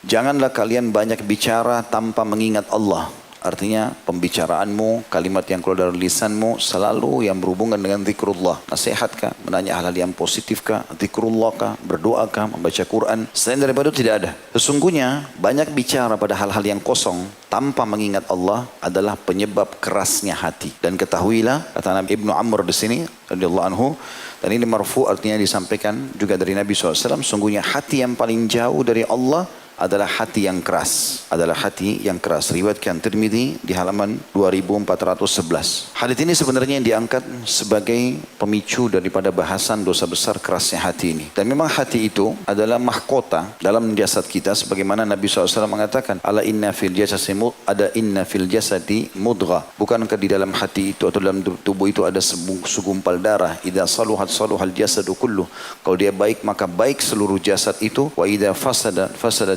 Janganlah kalian banyak bicara tanpa mengingat Allah. Artinya pembicaraanmu, kalimat yang keluar dari lisanmu selalu yang berhubungan dengan zikrullah. Nasihatkah, menanya hal-hal yang positifkah, zikrullahkah, berdoakah, membaca Quran. Selain daripada itu tidak ada. Sesungguhnya banyak bicara pada hal-hal yang kosong tanpa mengingat Allah adalah penyebab kerasnya hati. Dan ketahuilah, kata Nabi Ibnu Amr di sini, radhiyallahu anhu, dan ini marfu artinya disampaikan juga dari Nabi SAW, sungguhnya hati yang paling jauh dari Allah adalah hati yang keras. Adalah hati yang keras. Riwayatkan Tirmidzi di halaman 2411. Hadis ini sebenarnya yang diangkat sebagai pemicu daripada bahasan dosa besar kerasnya hati ini. Dan memang hati itu adalah mahkota dalam jasad kita, sebagaimana Nabi SAW mengatakan, Ala inna fil jasadi mudghah. Bukankah di dalam hati itu atau dalam tubuh itu ada segumpal darah. Idza saluhat saluhal jasadu kullu. Kalau dia baik maka baik seluruh jasad itu. Wa idza fasada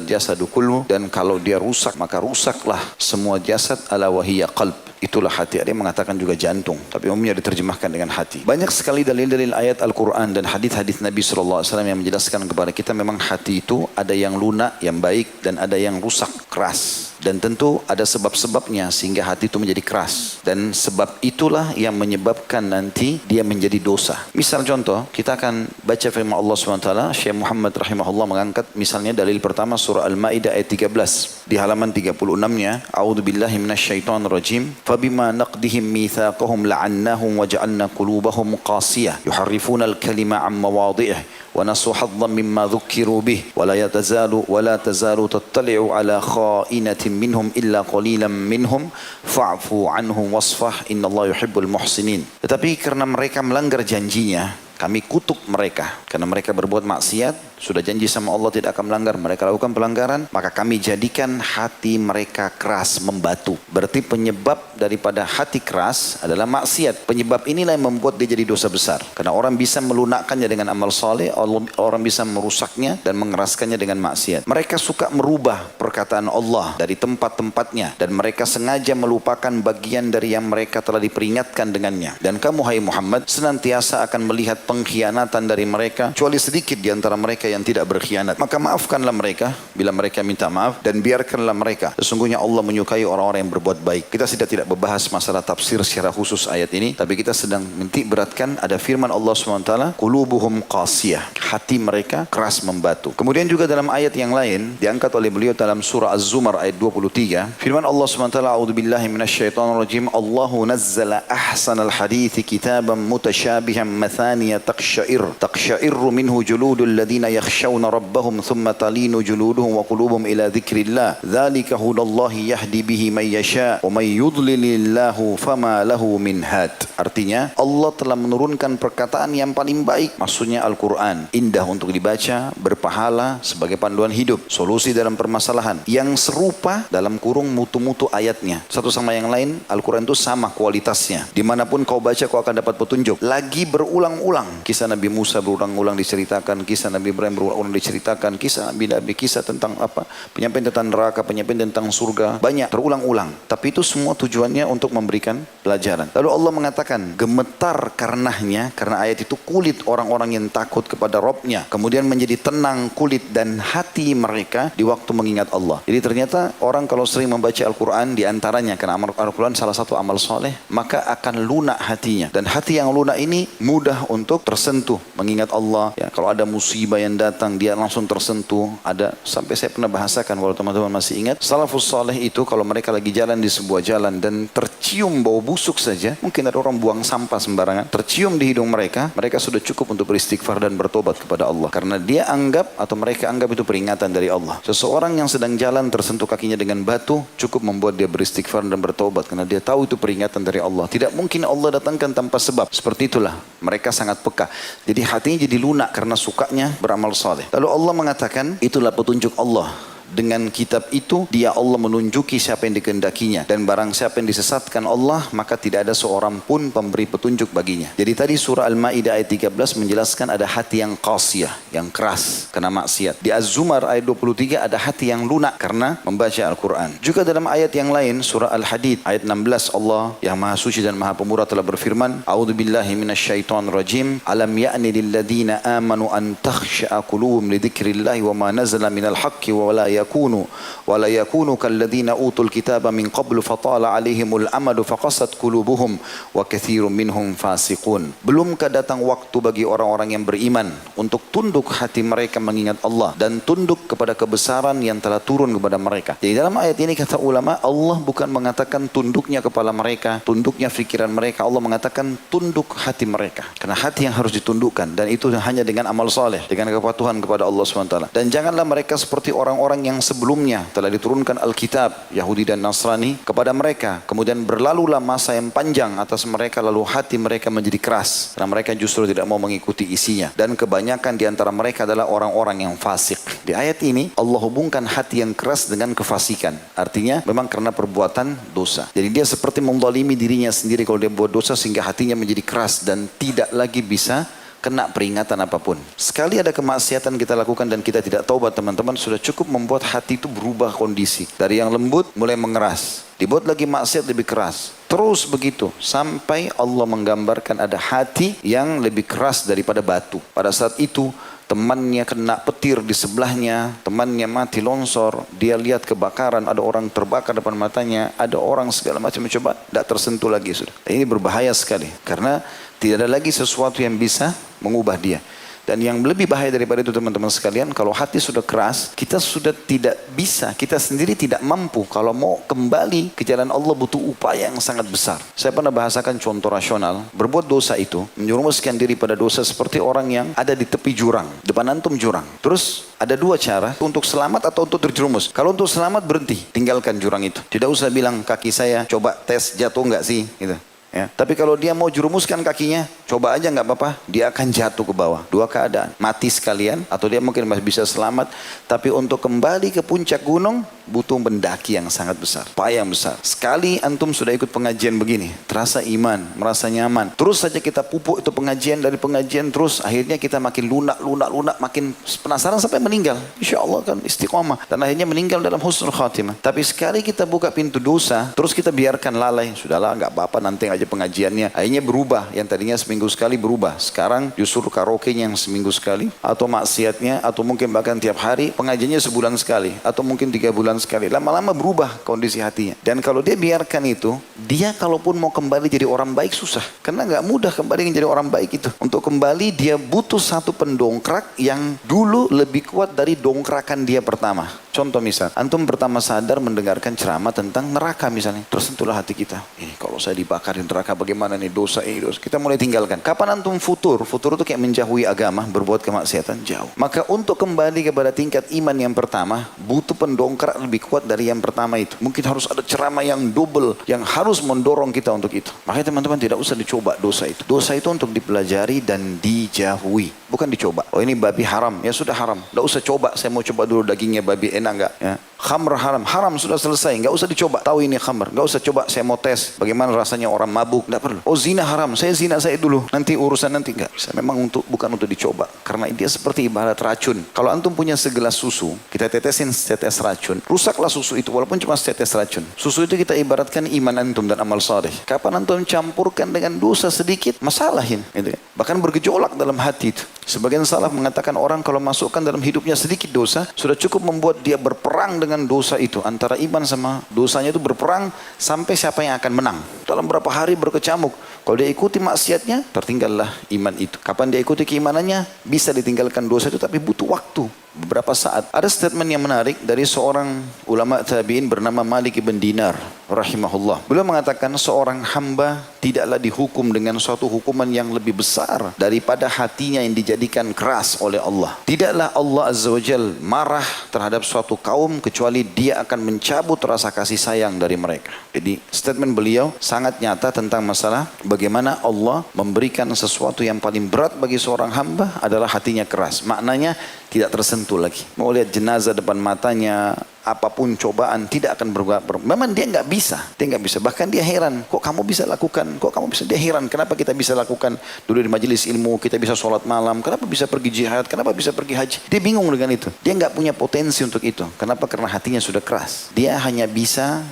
jasadu kullu, dan kalau dia rusak maka rusaklah semua jasad. Ala wahiyya qalb, itulah hati. Ada yang mengatakan juga jantung, tapi umumnya diterjemahkan dengan hati. Banyak sekali dalil-dalil ayat Al-Quran dan hadis-hadis Nabi SAW yang menjelaskan kepada kita memang hati itu ada yang lunak, yang baik, dan ada yang rusak, keras. Dan tentu ada sebab-sebabnya sehingga hati itu menjadi keras. Dan sebab itulah yang menyebabkan nanti dia menjadi dosa. Misal contoh, kita akan baca firman Allah SWT. Syekh Muhammad rahimahullah mengangkat misalnya dalil pertama surah Al-Ma'idah ayat 13. Di halaman 36-nya, A'udzubillahi minasyaitonirrajim. Fabima naqdihim mitsaqahum la'annahum waja'alna qulubahum qasiyah. Yuharrifuna al-kalima 'an mawadhi'ihi. ونسوا حظا مما ذكروا به ولا تزال تطلع على خائنة منهم إلا قليلا منهم فاعفوا عنهم واصفح إن الله يحب المحسنين. Tetapi karena mereka melanggar janjinya, kami kutuk mereka karena mereka berbuat maksiat, sudah janji sama Allah tidak akan melanggar, mereka lakukan pelanggaran, maka kami jadikan hati mereka keras, membatu. Berarti penyebab daripada hati keras adalah maksiat. Penyebab inilah yang membuat dia jadi dosa besar. Karena orang bisa melunakkannya dengan amal saleh, orang bisa merusaknya dan mengeraskannya dengan maksiat. Mereka suka merubah perkataan Allah dari tempat-tempatnya, dan mereka sengaja melupakan bagian dari yang mereka telah diperingatkan dengannya. Dan kamu hai Muhammad senantiasa akan melihat pengkhianatan dari mereka, kecuali sedikit di antara mereka yang tidak berkhianat. Maka maafkanlah mereka bila mereka minta maaf, dan biarkanlah mereka. Sesungguhnya Allah menyukai orang-orang yang berbuat baik. Kita tidak membahas masalah tafsir secara khusus ayat ini, tapi kita sedang menitik beratkan ada firman Allah SWT, qulubuhum qasiyah, hati mereka keras, membatu. Kemudian juga dalam ayat yang lain diangkat oleh beliau dalam surah Az-Zumar ayat 23, firman Allah SWT, A'udzubillahi minasyaitonirrajim. Allahu nazzala ahsanal hadithi kitaban mutasyabihan mathaniya taqsha'irru minhu juludul ladina yakhshawna rabbahum thumma talinu juluduhum wa qulubuhum ila dzikrillah dzalika hudallahi yahdi bihi man yasha wa may yudlilillahu fama lahu min had. Artinya Allah telah menurunkan perkataan yang paling baik, maksudnya Al-Quran, indah untuk dibaca, berpahala sebagai panduan hidup, solusi dalam permasalahan, yang serupa dalam kurung mutu-mutu ayatnya satu sama yang lain. Al-Quran itu sama kualitasnya, dimanapun kau baca kau akan dapat petunjuk. Lagi berulang-ulang kisah Nabi Musa berulang-ulang diceritakan, kisah Nabi Ibrahim berulang-ulang diceritakan, kisah Nabi, kisah tentang apa, penyampaian tentang neraka, penyampaian tentang surga, banyak terulang-ulang. Tapi itu semua tujuannya untuk memberikan pelajaran. Lalu Allah mengatakan gemetar karenanya, karena ayat itu kulit orang-orang yang takut kepada Rabbnya, kemudian menjadi tenang kulit dan hati mereka di waktu mengingat Allah. Jadi ternyata orang kalau sering membaca Al-Quran, diantaranya karena Al-Quran salah satu amal soleh, maka akan lunak hatinya. Dan hati yang lunak ini mudah untuk tersentuh mengingat Allah. Ya, kalau ada musibah yang datang dia langsung tersentuh. Ada, sampai saya pernah bahasakan kalau teman-teman masih ingat, salafus saleh itu kalau mereka lagi jalan di sebuah jalan dan tercium bau busuk saja, mungkin ada orang buang sampah sembarangan, tercium di hidung mereka, mereka sudah cukup untuk beristighfar dan bertobat kepada Allah, karena dia anggap atau mereka anggap itu peringatan dari Allah. Seseorang yang sedang jalan tersentuh kakinya dengan batu, cukup membuat dia beristighfar dan bertobat, karena dia tahu itu peringatan dari Allah. Tidak mungkin Allah datangkan tanpa sebab. Seperti itulah mereka sangat peka. Jadi hatinya jadi lunak karena sukanya beramal saleh. Lalu Allah mengatakan, itulah petunjuk Allah. Dengan kitab itu dia Allah menunjuki siapa yang dikehendakinya, dan barang siapa yang disesatkan Allah maka tidak ada seorang pun pemberi petunjuk baginya. Jadi tadi surah Al-Ma'idah ayat 13 menjelaskan ada hati yang qasiyah, yang keras karena maksiat. Di Az-Zumar ayat 23 ada hati yang lunak karena membaca Al-Quran. Juga dalam ayat yang lain surah Al-Hadid ayat 16, Allah yang maha suci dan maha pemurah telah berfirman, A'udzubillahi minasyaitonirrajim, alam ya'ni lilladina amanu an takhsha'a qulubuhum li dzikrillahi wa ma nazala minal haqqi wa la yakunu kalladzina utul kitaba min qablu fatala alaihimul amadu faqasat qulubuhum wa katsirun minhum fasiqun. Belumkah datang waktu bagi orang-orang yang beriman untuk tunduk hati mereka mengingat Allah dan tunduk kepada kebesaran yang telah turun kepada mereka. Jadi dalam ayat ini kata ulama, Allah bukan mengatakan tunduknya kepala mereka, tunduknya fikiran mereka. Allah mengatakan tunduk hati mereka. Karena hati yang harus ditundukkan, dan itu hanya dengan amal saleh, dengan kepatuhan kepada Allah SWT. Dan janganlah mereka seperti orang-orang yang sebelumnya telah diturunkan Alkitab, Yahudi dan Nasrani kepada mereka. Kemudian berlalulah masa yang panjang atas mereka, lalu hati mereka menjadi keras. Karena mereka justru tidak mau mengikuti isinya. Dan kebanyakan di antara mereka adalah orang-orang yang fasik. Di ayat ini Allah hubungkan hati yang keras dengan kefasikan. Artinya memang karena perbuatan dosa. Jadi dia seperti menzalimi dirinya sendiri kalau dia buat dosa, sehingga hatinya menjadi keras dan tidak lagi bisa kena peringatan apapun. Sekali ada kemaksiatan kita lakukan dan kita tidak taubat, teman-teman, sudah cukup membuat hati itu berubah kondisi. Dari yang lembut mulai mengeras. Dibuat lagi maksiat lebih keras. Terus begitu. Sampai Allah menggambarkan ada hati yang lebih keras daripada batu. Pada saat itu temannya kena petir di sebelahnya, temannya mati longsor, dia lihat kebakaran, ada orang terbakar depan matanya, ada orang segala macam, coba tidak tersentuh lagi sudah. Ini berbahaya sekali karena tidak ada lagi sesuatu yang bisa mengubah dia. Dan yang lebih bahaya daripada itu, teman-teman sekalian, kalau hati sudah keras, kita sudah tidak bisa, kita sendiri tidak mampu. Kalau mau kembali ke jalan Allah butuh upaya yang sangat besar. Saya pernah bahasakan contoh rasional, berbuat dosa itu, menjerumuskan diri pada dosa seperti orang yang ada di tepi jurang, depan antum jurang. Terus ada dua cara, untuk selamat atau untuk terjerumus. Kalau untuk selamat berhenti, tinggalkan jurang itu. Tidak usah bilang kaki saya, coba tes jatuh enggak sih, gitu. Ya. Tapi kalau dia mau jerumuskan kakinya, coba aja nggak apa-apa, dia akan jatuh ke bawah. Dua keadaan, mati sekalian atau dia mungkin masih bisa selamat. Tapi untuk kembali ke puncak gunung butuh mendaki yang sangat besar, upaya yang besar. Sekali antum sudah ikut pengajian begini, terasa iman, merasa nyaman. Terus saja kita pupuk itu pengajian, dari pengajian terus akhirnya kita makin lunak, makin penasaran sampai meninggal. Insya Allah kan istiqomah dan akhirnya meninggal dalam husnul khatimah. Tapi sekali kita buka pintu dosa, terus kita biarkan lalai, sudahlah nggak apa-apa nanti aja pengajiannya, akhirnya berubah. Yang tadinya seminggu sekali berubah, sekarang justru karaoke-nya yang seminggu sekali, atau maksiatnya, atau mungkin bahkan tiap hari, pengajiannya sebulan sekali, atau mungkin 3 bulan sekali. Lama-lama berubah kondisi hatinya. Dan kalau dia biarkan itu, dia kalaupun mau kembali jadi orang baik susah, karena nggak mudah kembali jadi orang baik itu. Untuk kembali dia butuh satu pendongkrak yang dulu lebih kuat dari dongkrakan dia pertama. Contoh misal, antum pertama sadar mendengarkan ceramah tentang neraka misalnya, tersentuhlah hati kita. Ini kalau saya dibakar di neraka bagaimana nih, dosa ini dosa. Kita mulai tinggalkan. Kapan antum futur? Futur itu kayak menjauhi agama, berbuat kemaksiatan, jauh. Maka untuk kembali kepada tingkat iman yang pertama, butuh pendongkrak lebih kuat dari yang pertama itu. Mungkin harus ada ceramah yang double, yang harus mendorong kita untuk itu. Makanya teman-teman tidak usah dicoba dosa itu. Dosa itu untuk dipelajari dan dijauhi, bukan dicoba. Oh ini babi haram, ya sudah haram. Tidak usah coba, saya mau coba dulu dagingnya babi, enak enggak? Ya. Khamr haram, haram sudah selesai, nggak usah dicoba. Tahu ini khamr, nggak usah coba. Saya mau tes bagaimana rasanya orang mabuk, nggak perlu. Oh zina haram, saya zina saya dulu, nanti urusan nanti nggak bisa. Memang bukan untuk dicoba, karena dia seperti ibarat racun. Kalau antum punya segelas susu, kita tetesin setetes racun, rusaklah susu itu walaupun cuma setetes racun. Susu itu kita ibaratkan iman antum dan amal saleh. Kapan antum campurkan dengan dosa sedikit, masalahin. Gitu. Bahkan bergejolak dalam hati itu. Sebagian salaf mengatakan orang kalau masukkan dalam hidupnya sedikit dosa, sudah cukup membuat dia berperang dengan dosa itu. Antara iman sama dosanya itu berperang sampai siapa yang akan menang. Dalam berapa hari berkecamuk. Kalau dia ikuti maksiatnya, tertinggallah iman itu. Kapan dia ikuti keimanannya, bisa ditinggalkan dosa itu, tapi butuh waktu. Beberapa saat. Ada statement yang menarik dari seorang ulama tabi'in bernama Malik ibn Dinar rahimahullah. Beliau mengatakan seorang hamba tidaklah dihukum dengan suatu hukuman yang lebih besar daripada hatinya yang dijadikan keras oleh Allah. Tidaklah Allah Azza wa Jal marah terhadap suatu kaum kecuali dia akan mencabut rasa kasih sayang dari mereka. Jadi statement beliau sangat nyata tentang masalah bagaimana Allah memberikan sesuatu yang paling berat bagi seorang hamba adalah hatinya keras. Maknanya tidak tersentuh lagi. Mau lihat jenazah depan matanya, apapun cobaan tidak akan berubah. Memang dia nggak bisa, Bahkan dia heran, kok kamu bisa lakukan? Kok kamu bisa? Dia heran, kenapa kita bisa lakukan dulu di majelis ilmu, kita bisa sholat malam, kenapa bisa pergi jihad, kenapa bisa pergi haji? Dia bingung dengan itu. Dia nggak punya potensi untuk itu. Kenapa? Karena hatinya sudah keras. Dia hanya bisa,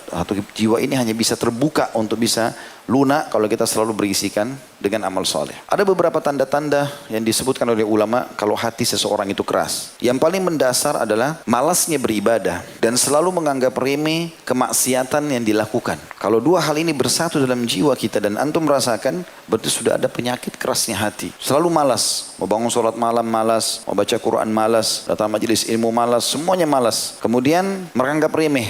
atau jiwa ini hanya bisa terbuka untuk bisa lunak kalau kita selalu berisikan dengan amal soleh. Ada beberapa tanda-tanda yang disebutkan oleh ulama kalau hati seseorang itu keras. Yang paling mendasar adalah malasnya beribadah dan selalu menganggap remeh kemaksiatan yang dilakukan. Kalau dua hal ini bersatu dalam jiwa kita dan antum merasakan, berarti sudah ada penyakit kerasnya hati. Selalu malas, mau bangun sholat malam malas, mau baca Quran malas, datang majelis ilmu malas, semuanya malas. Kemudian menganggap remeh,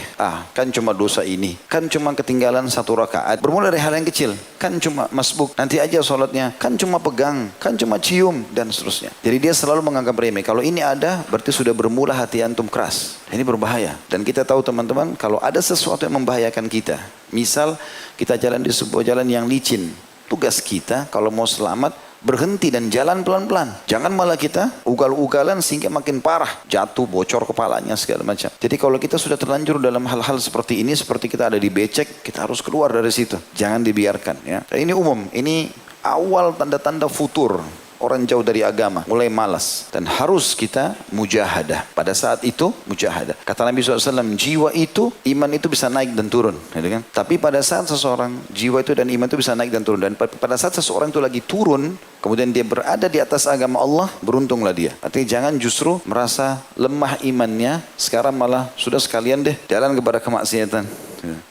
kan cuma dosa ini, kan cuma ketinggalan satu rakaat. Bermula dari hal yang kecil, kan cuma masbuk, nanti aja sholatnya, kan cuma pegang, kan cuma cium, dan seterusnya. Jadi dia selalu menganggap remeh. Kalau ini ada, berarti sudah bermula hati antum keras. Ini berbahaya. Dan kita tahu teman-teman, kalau ada sesuatu yang membahayakan kita, misal kita jalan di sebuah jalan yang licin, tugas kita kalau mau selamat, berhenti dan jalan pelan-pelan. Jangan malah kita ugal-ugalan sehingga makin parah. Jatuh, bocor kepalanya, segala macam. Jadi kalau kita sudah terlanjur dalam hal-hal seperti ini, seperti kita ada di becek, kita harus keluar dari situ. Jangan dibiarkan. Ya. Dan ini umum. Ini awal tanda-tanda futur. Orang jauh dari agama, mulai malas. Dan harus kita mujahadah. Pada saat itu, mujahadah. Kata Nabi SAW, jiwa itu, iman itu bisa naik dan turun. Gitu kan? Tapi pada saat seseorang, jiwa itu dan iman itu bisa naik dan turun. Dan pada saat seseorang itu lagi turun, kemudian dia berada di atas agama Allah, beruntunglah dia. Artinya jangan justru merasa lemah imannya, sekarang malah sudah sekalian deh, jalan kepada kemaksiatan.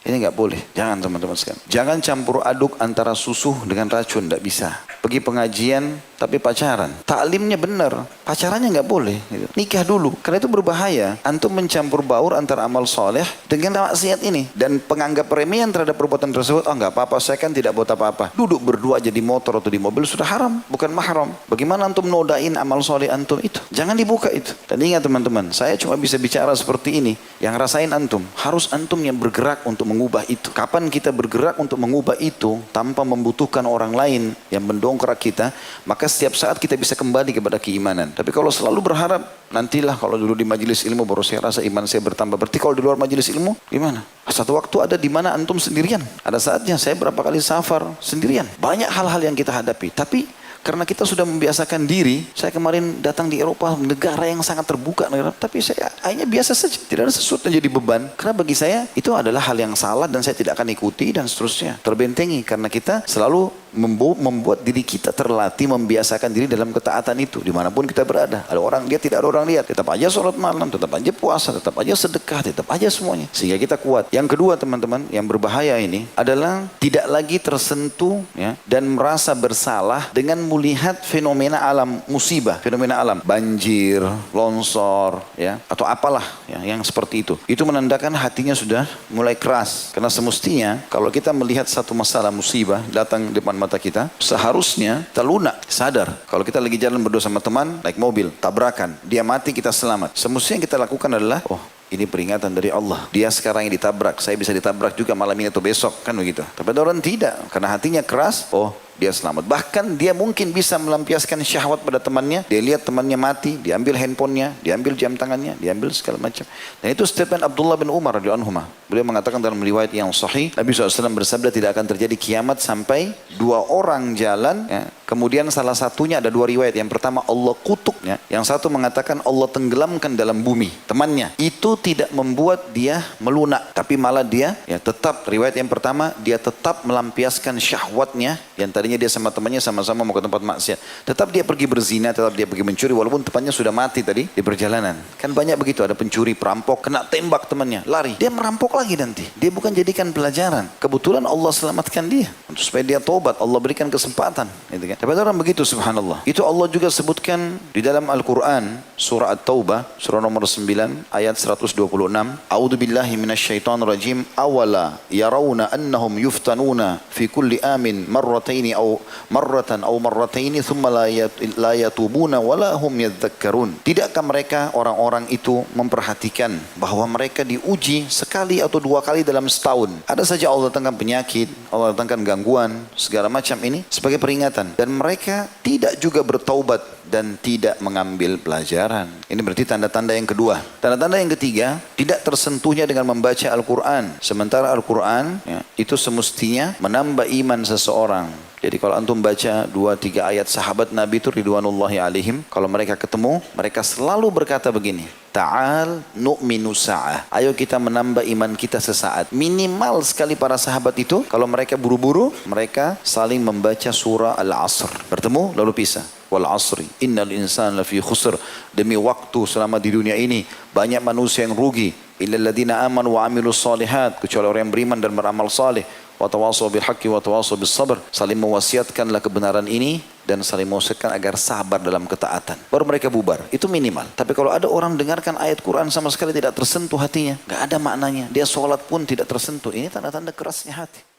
Ini nggak boleh. Jangan teman-teman sekalian. Jangan campur aduk antara susu dengan racun, nggak bisa. Pergi pengajian tapi pacaran. Taklimnya benar, pacarannya nggak boleh. Gitu. Nikah dulu, karena itu berbahaya. Antum mencampur baur antara amal soleh dengan maksiat ini. Dan penganggap remehan terhadap perbuatan tersebut, nggak apa-apa, saya kan tidak buat apa-apa. Duduk berdua aja di motor atau di mobil sudah haram, bukan mahram. Bagaimana antum nodain amal soleh antum itu? Jangan dibuka itu. Dan ingat teman-teman, saya cuma bisa bicara seperti ini. Yang rasain antum, harus antum yang bergerak untuk mengubah itu. Kapan kita bergerak untuk mengubah itu tanpa membutuhkan orang lain yang mendongkrak kita, maka setiap saat kita bisa kembali kepada keimanan. Tapi kalau selalu berharap, nantilah kalau dulu di majelis ilmu baru saya rasa iman saya bertambah. Berarti kalau di luar majelis ilmu, gimana? Satu waktu ada di mana antum sendirian. Ada saatnya saya berapa kali safar sendirian. Banyak hal-hal yang kita hadapi. Tapi karena kita sudah membiasakan diri, saya kemarin datang di Eropa, negara yang sangat terbuka, tapi saya akhirnya biasa saja, tidak ada sesuatu yang jadi beban. Karena bagi saya itu adalah hal yang salah dan saya tidak akan ikuti dan seterusnya. Terbentengi karena kita selalu membuat diri kita terlatih membiasakan diri dalam ketaatan itu dimanapun kita berada. Ada orang dia tidak ada orang lihat, tetap aja sholat malam, tetap aja puasa, tetap aja sedekah, tetap aja semuanya sehingga kita kuat. Yang kedua teman-teman, yang berbahaya ini adalah tidak lagi tersentuh ya, dan merasa bersalah dengan melihat fenomena alam, musibah, fenomena alam, banjir, longsor ya, atau apalah ya, yang seperti itu. Itu menandakan hatinya sudah mulai keras. Karena semestinya kalau kita melihat satu masalah musibah datang depan mata kita, seharusnya kita lunak, sadar. Kalau kita lagi jalan berdua sama teman, naik mobil, tabrakan, dia mati, kita selamat. Semestinya yang kita lakukan adalah, ini peringatan dari Allah. Dia sekarang yang ditabrak, saya bisa ditabrak juga malam ini atau besok, kan begitu. Tapi ada orang tidak, karena hatinya keras, dia selamat. Bahkan dia mungkin bisa melampiaskan syahwat pada temannya. Dia lihat temannya mati, diambil handphonenya, diambil jam tangannya, diambil segala macam. Dan itu statement Abdullah bin Umar radhiyallahu anhu. Beliau mengatakan dalam riwayat yang sahih, Nabi SAW bersabda tidak akan terjadi kiamat sampai dua orang jalan. Ya. Kemudian salah satunya ada dua riwayat. Yang pertama Allah kutuk. Ya. Yang satu mengatakan Allah tenggelamkan dalam bumi temannya. Itu tidak membuat dia melunak, tapi malah dia tetap, riwayat yang pertama, dia tetap melampiaskan syahwatnya yang tadinya dia sama temannya sama-sama mau ke tempat maksiat. Tetap dia pergi berzina, tetap dia pergi mencuri walaupun temannya sudah mati tadi di perjalanan. Kan banyak begitu, ada pencuri, perampok, kena tembak temannya, lari. Dia merampok lagi nanti. Dia bukan jadikan pelajaran. Kebetulan Allah selamatkan dia untuk supaya dia tobat, Allah berikan kesempatan, gitu kan. Tapi orang begitu subhanallah. Itu Allah juga sebutkan di dalam Al-Qur'an surah At-Taubah surah nomor 9 ayat 126. A'udzubillahi minasyaitonir rajim. Awala yarawna annahum yuftanuna fi kulli amin marrataini aw marratan aw marrataini thumma la yatubuna wala hum yadhakkarun. Tidakkah mereka orang-orang itu memperhatikan bahwa mereka diuji sekali atau dua kali dalam setahun. Ada saja Allah datangkan penyakit, Allah datangkan gangguan, segala macam ini sebagai peringatan. Dan mereka tidak juga bertaubat dan tidak mengambil pelajaran. Ini berarti tanda-tanda yang kedua. Tanda-tanda yang ketiga, tidak tersentuhnya dengan membaca Al-Quran. Sementara Al-Quran itu semestinya menambah iman seseorang. Jadi kalau antum baca 2-3 ayat sahabat Nabi itu ridwanullahi alaihim, kalau mereka ketemu, mereka selalu berkata begini, Ta'al nu'minu sa'ah. Ayo kita menambah iman kita sesaat. Minimal sekali para sahabat itu, kalau mereka buru-buru, mereka saling membaca surah Al-Asr. Bertemu lalu pisah. Wal asri innal insana lafi khusr. Demi waktu selama di dunia ini banyak manusia yang rugi. Illal ladzina amanu wa amilus solihat, kecuali orang yang beriman dan beramal saleh. Wa tawassaw bil haqqi wa tawassaw bis sabr. Saling mewasiatkanlah kebenaran ini dan saling mewasiatkan agar sabar dalam ketaatan. Baru mereka bubar. Itu minimal. Tapi kalau ada orang dengarkan ayat Quran sama sekali tidak tersentuh hatinya, enggak ada maknanya. Dia sholat pun tidak tersentuh. Ini tanda-tanda kerasnya hati.